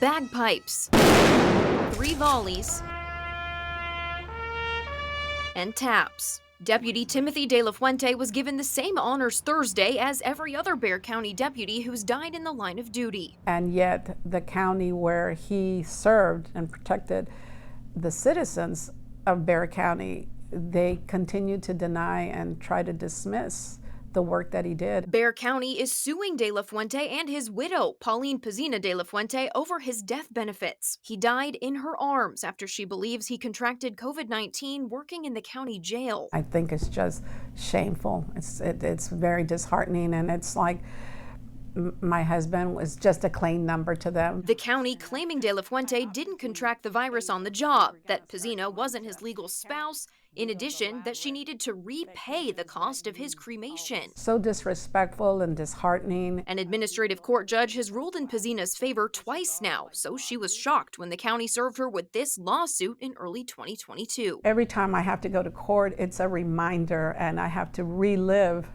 bagpipes, 3 volleys, and taps. Deputy Timothy De La Fuente was given the same honors Thursday as every other Bexar County deputy who's died in the line of duty. And yet the county where he served and protected the citizens of Bexar County, they continue to deny and try to dismiss the work that he did. Bexar County is suing De La Fuente and his widow, Pauline Pazina De La Fuente, over his death benefits. He died in her arms after she believes he contracted COVID-19 working in the county jail. I think it's just shameful. It's very disheartening, and it's like my husband was just a claim number to them. The county claiming De La Fuente didn't contract the virus on the job, that Pazina wasn't his legal spouse, in addition, that she needed to repay the cost of his cremation. So disrespectful and disheartening. An administrative court judge has ruled in Pazina's favor twice now, so she was shocked when the county served her with this lawsuit in early 2022. Every time I have to go to court, it's a reminder, and I have to relive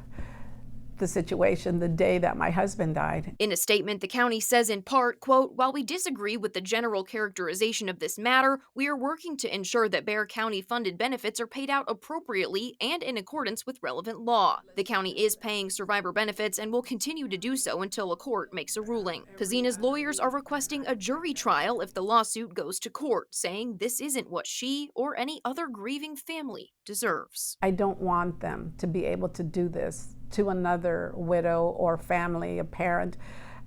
the situation the day that my husband died. In a statement, the county says in part, quote, "While we disagree with the general characterization of this matter, we are working to ensure that Bexar County funded benefits are paid out appropriately and in accordance with relevant law. The county is paying survivor benefits and will continue to do so until a court makes a ruling." Pazina's lawyers are requesting a jury trial if the lawsuit goes to court, saying this isn't what she or any other grieving family deserves. I don't want them to be able to do this to another widow or family, a parent,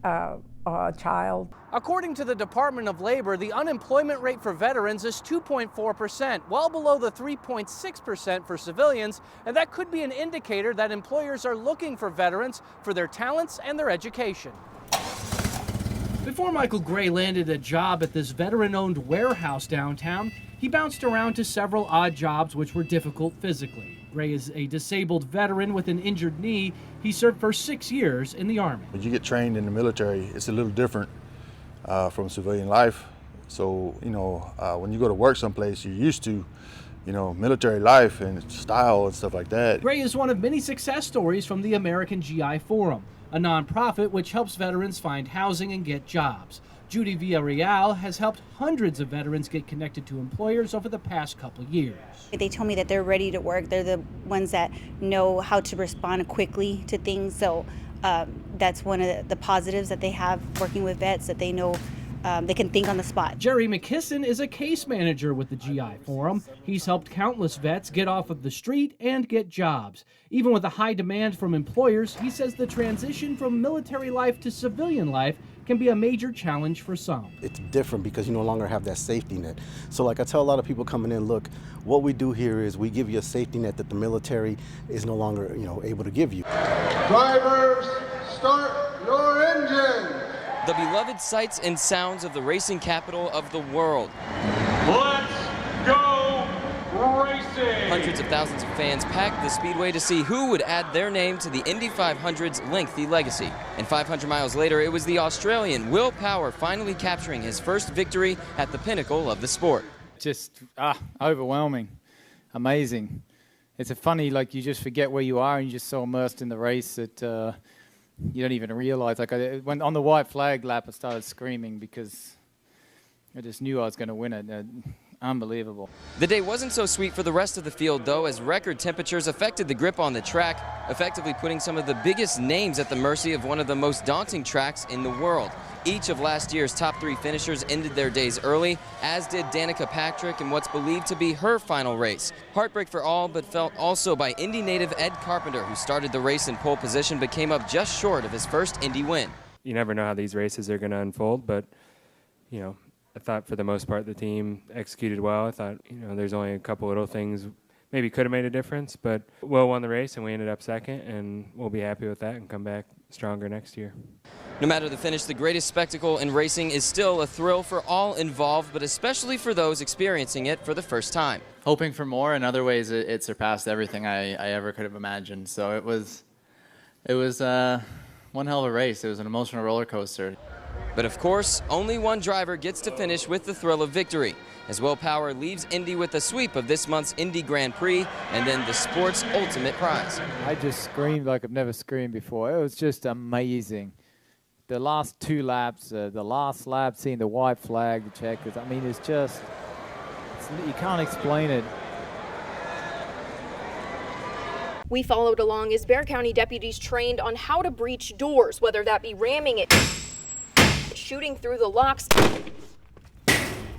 a child. According to the Department of Labor, the unemployment rate for veterans is 2.4%, well below the 3.6% for civilians, and that could be an indicator that employers are looking for veterans for their talents and their education. Before Michael Gray landed a job at this veteran-owned warehouse downtown, he bounced around to several odd jobs which were difficult physically. Gray is a disabled veteran with an injured knee. He served for 6 years in the Army. When you get trained in the military, it's a little different from civilian life. So, when you go to work someplace, you're used to, military life and style and stuff like that. Gray is one of many success stories from the American GI Forum, a nonprofit which helps veterans find housing and get jobs. Judy Villarreal has helped hundreds of veterans get connected to employers over the past couple years. They told me that they're ready to work. They're the ones that know how to respond quickly to things. So that's one of the positives that they have working with vets, that they know they can think on the spot. Jerry McKisson is a case manager with the GI Forum. He's helped countless vets get off of the street and get jobs. Even with a high demand from employers, he says the transition from military life to civilian life can be a major challenge for some. It's different because you no longer have that safety net. So like I tell a lot of people coming in, look, what we do here is we give you a safety net that the military is no longer, able to give you. Drivers, start your engine. The beloved sights and sounds of the racing capital of the world. Let's go racing! Hundreds of thousands of fans packed the speedway to see who would add their name to the Indy 500's lengthy legacy. And 500 miles later, it was the Australian Will Power finally capturing his first victory at the pinnacle of the sport. Just overwhelming, amazing. It's funny, you just forget where you are and you're just so immersed in the race that you don't even realize. When on the white flag lap, I started screaming because I just knew I was going to win it. Unbelievable. The day wasn't so sweet for the rest of the field, though, as record temperatures affected the grip on the track, effectively putting some of the biggest names at the mercy of one of the most daunting tracks in the world. Each of last year's top 3 finishers ended their days early, as did Danica Patrick in what's believed to be her final race. Heartbreak for all, but felt also by Indy native Ed Carpenter, who started the race in pole position but came up just short of his first Indy win. You never know how these races are going to unfold, but, I thought for the most part the team executed well. I thought, there's only a couple little things maybe could have made a difference, but Will won the race and we ended up second, and we'll be happy with that and come back stronger next year. No matter the finish, the greatest spectacle in racing is still a thrill for all involved, but especially for those experiencing it for the first time. Hoping for more. In other ways, it surpassed everything I ever could have imagined. So it was one hell of a race. It was an emotional roller coaster. But of course, only one driver gets to finish with the thrill of victory, as Will Power leaves Indy with a sweep of this month's Indy Grand Prix and then the sport's ultimate prize. I just screamed like I've never screamed before. It was just amazing the last 2 laps, the last lap, seeing the white flag, the checkers. I mean, it's just, you can't explain it. We followed along as Bexar County deputies trained on how to breach doors, whether that be ramming it, shooting through the locks.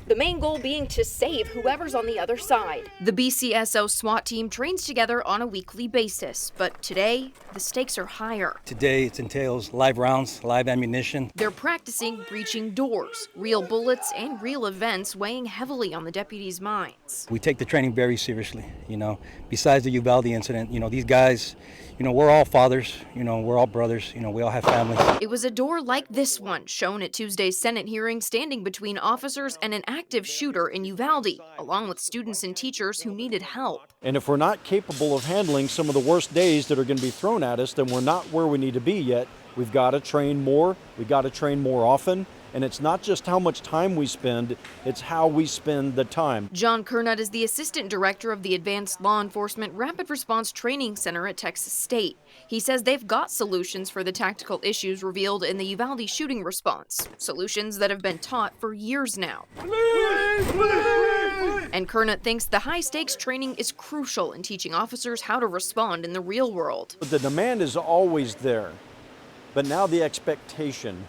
The main goal being to save whoever's on the other side. The BCSO SWAT team trains together on a weekly basis, but today, the stakes are higher. Today, it entails live rounds, live ammunition. They're practicing breaching doors, real bullets and real events weighing heavily on the deputies' minds. We take the training very seriously, Besides the Uvalde incident, these guys, we're all fathers, we're all brothers, we all have families. It was a door like this one shown at Tuesday's Senate hearing, standing between officers and an active shooter in Uvalde, along with students and teachers who needed help. And if we're not capable of handling some of the worst days that are going to be thrown at us, then we're not where we need to be yet. We've got to train more. We've got to train more often. And it's not just how much time we spend, it's how we spend the time. John Kernut is the assistant director of the Advanced Law Enforcement Rapid Response Training Center at Texas State. He says they've got solutions for the tactical issues revealed in the Uvalde shooting response, solutions that have been taught for years now. And Kernut thinks the high-stakes training is crucial in teaching officers how to respond in the real world. The demand is always there, but now the expectation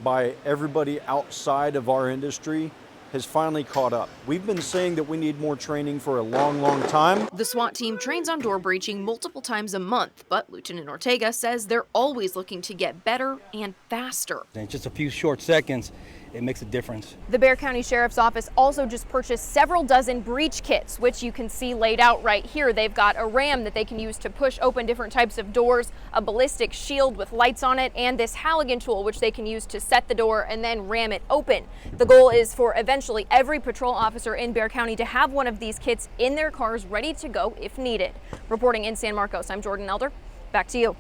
by everybody outside of our industry has finally caught up. We've been saying that we need more training for a long, long time. The SWAT team trains on door breaching multiple times a month, but Lieutenant Ortega says they're always looking to get better and faster. In just a few short seconds, it makes a difference. The Bexar County Sheriff's Office also just purchased several dozen breach kits, which you can see laid out right here. They've got a ram that they can use to push open different types of doors, a ballistic shield with lights on it, and this Halligan tool, which they can use to set the door and then ram it open. The goal is for eventually every patrol officer in Bexar County to have one of these kits in their cars ready to go if needed. Reporting in San Marcos, I'm Jordan Elder. Back to you.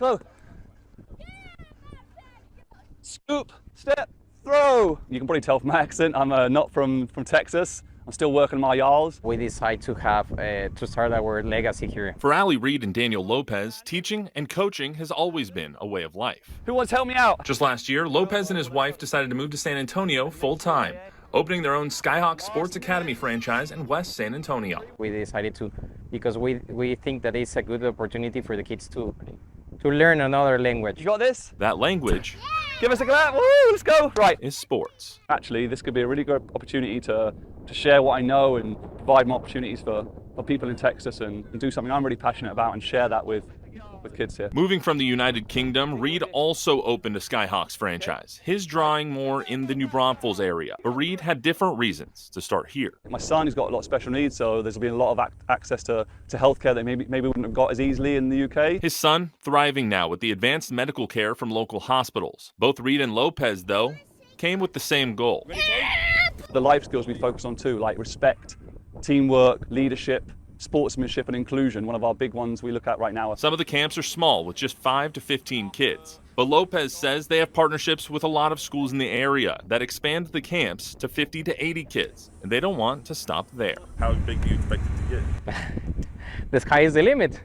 Go. Scoop, step, throw. You can probably tell from my accent, I'm not from Texas. I'm still working my y'alls. We decided to have to start our legacy here. For Ali Reed and Daniel Lopez, teaching and coaching has always been a way of life. Who wants to help me out? Just last year, Lopez and his wife decided to move to San Antonio full-time, opening their own Skyhawk Sports Academy franchise in West San Antonio. We decided to, because we think that it's a good opportunity for the kids to learn another language. You got this? That language, give us a clap. Woo, let's go. Right. Is sports. Actually, this could be a really good opportunity to share what I know and provide more opportunities for people in Texas and do something I'm really passionate about and share that with kids here. Moving from the United Kingdom, Reed also opened a Skyhawks franchise, his drawing more in the New Braunfels area. But Reed had different reasons to start here. My son has got a lot of special needs, so there's been a lot of access to healthcare that maybe wouldn't have got as easily in the UK. His son thriving now with the advanced medical care from local hospitals. Both Reed and Lopez, though, came with the same goal. The life skills we focus on too, like respect, teamwork, leadership, sportsmanship and inclusion, one of our big ones we look at right now. Some of the camps are small with just 5 to 15 kids. But Lopez says they have partnerships with a lot of schools in the area that expand the camps to 50 to 80 kids, and they don't want to stop there. How big do you expect it to get? The sky is the limit.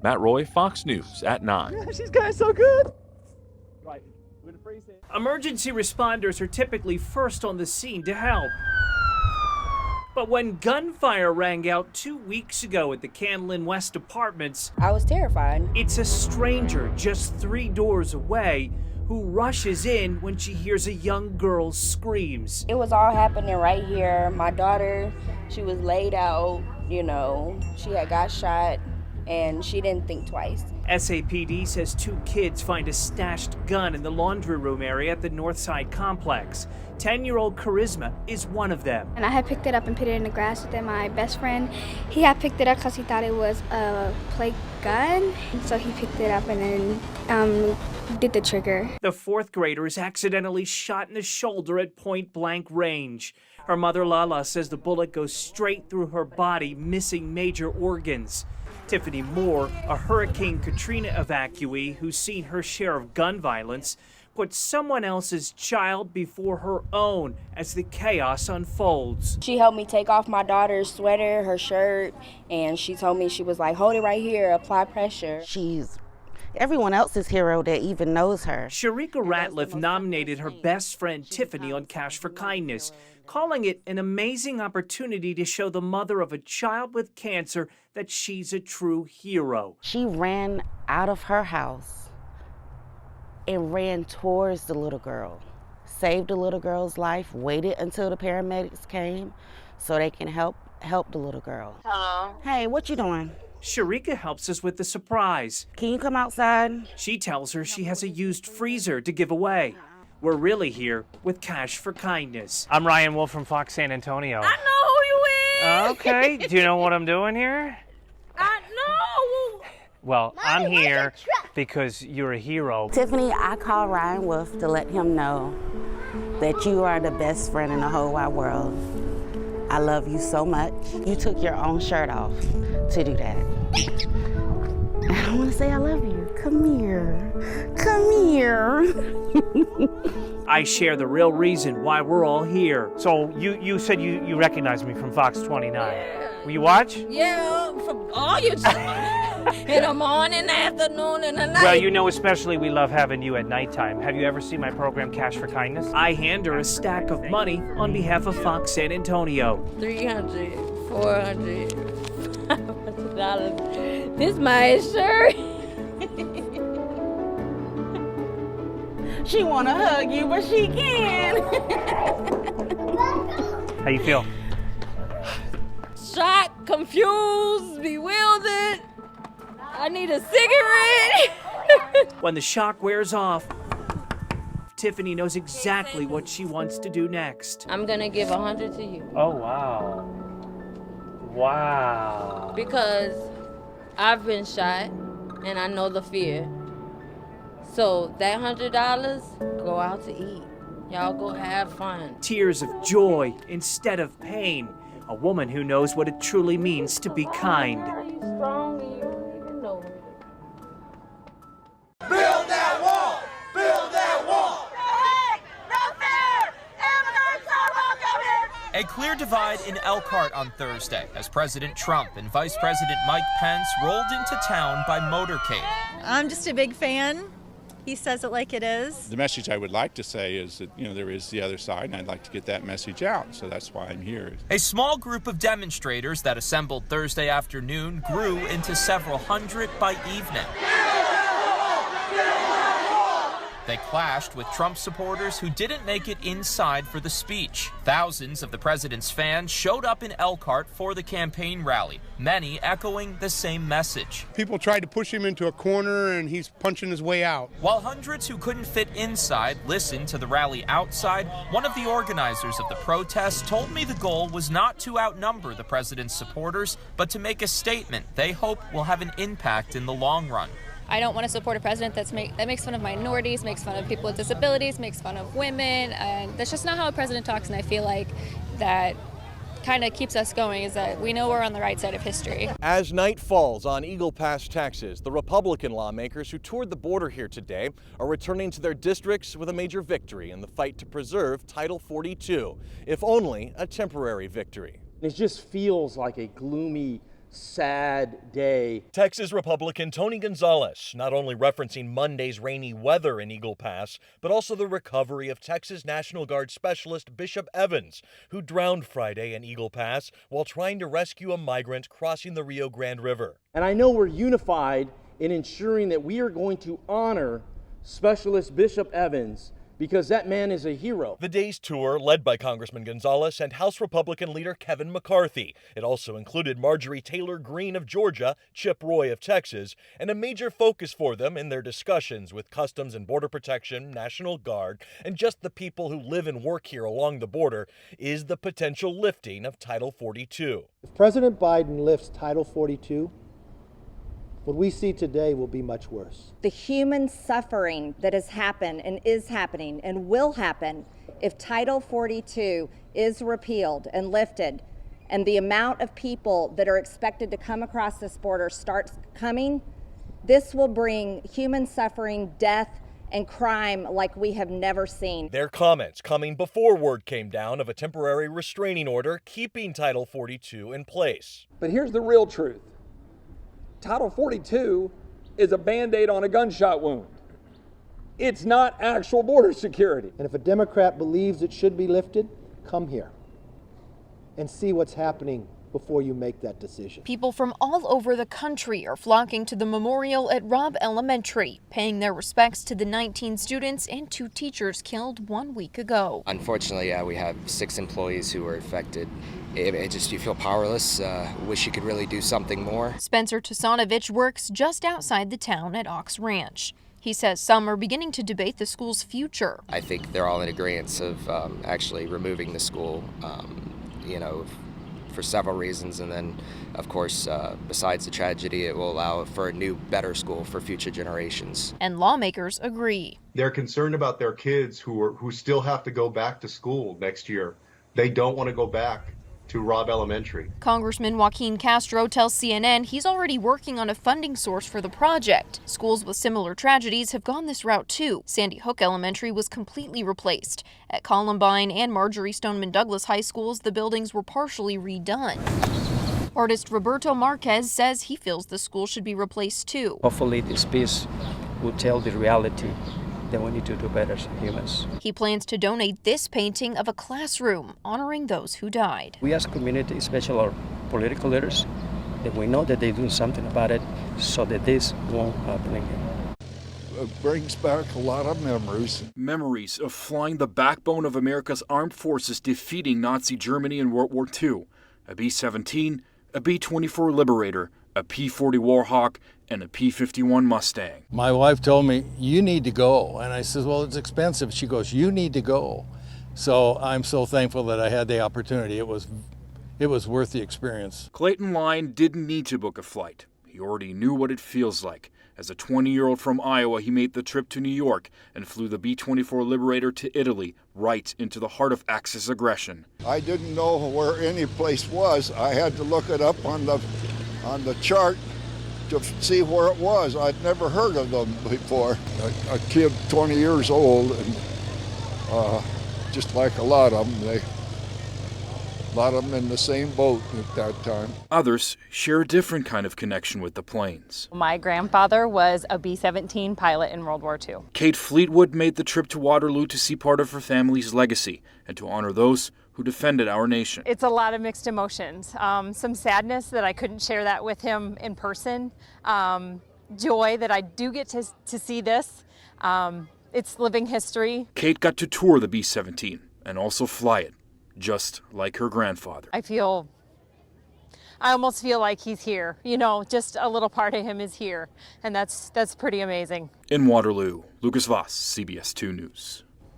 Matt Roy, Fox News at 9. Yeah, she's going so good. Right, we're gonna freeze it. Emergency responders are typically first on the scene to help. But when gunfire rang out 2 weeks ago at the Canlin West Apartments, I was terrified. It's a stranger just 3 doors away who rushes in when she hears a young girl's screams. It was all happening right here. My daughter, she was laid out, she had got shot and she didn't think twice. SAPD says 2 kids find a stashed gun in the laundry room area at the Northside complex. 10-year-old Charisma is one of them. And I had picked it up and put it in the grass with my best friend. He had picked it up because he thought it was a play gun. So he picked it up and then did the trigger. The 4th grader is accidentally shot in the shoulder at point-blank range. Her mother, Lala, says the bullet goes straight through her body, missing major organs. Tiffany Moore, a Hurricane Katrina evacuee who's seen her share of gun violence, put someone else's child before her own as the chaos unfolds. She helped me take off my daughter's sweater, her shirt, and she told me, she was like, hold it right here, apply pressure. She's everyone else's hero that even knows her. Sharika Ratliff nominated her best friend Tiffany on Cash for Kindness, calling it an amazing opportunity to show the mother of a child with cancer that she's a true hero. She ran out of her house and ran towards the little girl, saved the little girl's life, waited until the paramedics came so they can help the little girl. Hello. Hey, what you doing? Sharika helps us with the surprise. Can you come outside? She tells her she has a used freezer to give away. We're really here with Cash for Kindness. I'm Ryan Wolf from Fox San Antonio. I know who you is. Okay, do you know what I'm doing here? I know. Well, Mommy, I'm where's here the truck? because you're a hero. Tiffany, I called Ryan Wolf to let him know that you are the best friend in the whole wide world. I love you so much. You took your own shirt off to do that. I want to say I love you. Come here. Come here. I share the real reason why we're all here. So you said you recognized me from Fox 29. Yeah. Will you watch? Yeah, from all your in the morning, afternoon, and the night. Well, you know especially we love having you at nighttime. Have you ever seen my program Cash for Kindness? I hand her a stack of money on behalf of Fox San Antonio. $300, $400, $500. This is my insurance. She want to hug you, but she can't. How you feel? Shocked, confused, bewildered. I need a cigarette. When the shock wears off, Tiffany knows exactly what she wants to do next. I'm gonna give 100 to you. Oh, wow. Wow. Because I've been shot and I know the fear. So that $100, go out to eat. Y'all go have fun. Tears of joy instead of pain. A woman who knows what it truly means to be kind. Are you strong? You don't even know it. Build that wall! Build that wall! A clear divide in Elkhart on Thursday as President Trump and Vice President Mike Pence rolled into town by motorcade. I'm just a big fan. He says it like it is. The message I would like to say is that, there is the other side, and I'd like to get that message out, so that's why I'm here. A small group of demonstrators that assembled Thursday afternoon grew into several hundred by evening. They clashed with Trump supporters who didn't make it inside for the speech. Thousands of the president's fans showed up in Elkhart for the campaign rally, many echoing the same message. People tried to push him into a corner and he's punching his way out. While hundreds who couldn't fit inside listened to the rally outside, one of the organizers of the protest told me the goal was not to outnumber the president's supporters, but to make a statement they hope will have an impact in the long run. I don't want to support a president that makes fun of minorities, makes fun of people with disabilities, makes fun of women, and that's just not how a president talks, and I feel like that kind of keeps us going, is that we know we're on the right side of history. As night falls on Eagle Pass, Texas, the Republican lawmakers who toured the border here today are returning to their districts with a major victory in the fight to preserve Title 42, if only a temporary victory. It just feels like a gloomy, sad day. Texas Republican Tony Gonzalez not only referencing Monday's rainy weather in Eagle Pass, but also the recovery of Texas National Guard Specialist Bishop Evans, who drowned Friday in Eagle Pass while trying to rescue a migrant crossing the Rio Grande River. And I know we're unified in ensuring that we are going to honor Specialist Bishop Evans, because that man is a hero. The day's tour, led by Congressman Gonzalez and House Republican leader Kevin McCarthy. It also included Marjorie Taylor Greene of Georgia, Chip Roy of Texas, and a major focus for them in their discussions with Customs and Border Protection, National Guard, and just the people who live and work here along the border is the potential lifting of Title 42. If President Biden lifts Title 42, what we see today will be much worse. The human suffering that has happened and is happening and will happen if Title 42 is repealed and lifted, and the amount of people that are expected to come across this border starts coming, this will bring human suffering, death, and crime like we have never seen. Their comments coming before word came down of a temporary restraining order keeping Title 42 in place. But here's the real truth. Title 42 is a Band-Aid on a gunshot wound. It's not actual border security. And if a Democrat believes it should be lifted, come here and see what's happening before you make that decision. People from all over the country are flocking to the memorial at Robb Elementary, paying their respects to the 19 students and 2 teachers killed 1 week ago. Unfortunately, we have 6 employees who were affected. You feel powerless. Wish you could really do something more. Spencer Tosanovich works just outside the town at Ox Ranch. He says some are beginning to debate the school's future. I think they're all in agreement of actually removing the school, for several reasons. And then, of course, besides the tragedy, it will allow for a new, better school for future generations. And lawmakers agree. They're concerned about their kids who still have to go back to school next year. They don't want to go back to Robb Elementary. Congressman Joaquin Castro tells CNN he's already working on a funding source for the project. Schools with similar tragedies have gone this route too. Sandy Hook Elementary was completely replaced. At Columbine and Marjorie Stoneman Douglas High Schools, the buildings were partially redone. Artist Roberto Marquez says he feels the school should be replaced too. Hopefully this piece will tell the reality that we need to do better as humans. He plans to donate this painting of a classroom honoring those who died. We as a community, especially our political leaders, that we know that they're doing something about it so that this won't happen again. It brings back a lot of memories. Memories of flying the backbone of America's armed forces defeating Nazi Germany in World War II. A B-17, a B-24 Liberator, a P-40 Warhawk, and a P-51 Mustang. My wife told me, you need to go. And I said, well, it's expensive. She goes, you need to go. So I'm so thankful that I had the opportunity. It was worth the experience. Clayton Lyon didn't need to book a flight. He already knew what it feels like. As a 20-year-old from Iowa, he made the trip to New York and flew the B-24 Liberator to Italy, right into the heart of Axis aggression. I didn't know where any place was. I had to look it up on the chart to see where it was. I'd never heard of them before. A kid 20 years old, and just like a lot of them, a lot of them in the same boat at that time. Others share a different kind of connection with the planes. My grandfather was a B-17 pilot in World War II. Kate Fleetwood made the trip to Waterloo to see part of her family's legacy and to honor those who defended our nation. It's a lot of mixed emotions. Some sadness that I couldn't share that with him in person. Joy that I do get to see this. It's living history. Kate got to tour the B-17 and also fly it, just like her grandfather. I almost feel like he's here. Just a little part of him is here. And that's pretty amazing. In Waterloo, Lucas Voss, CBS 2 News.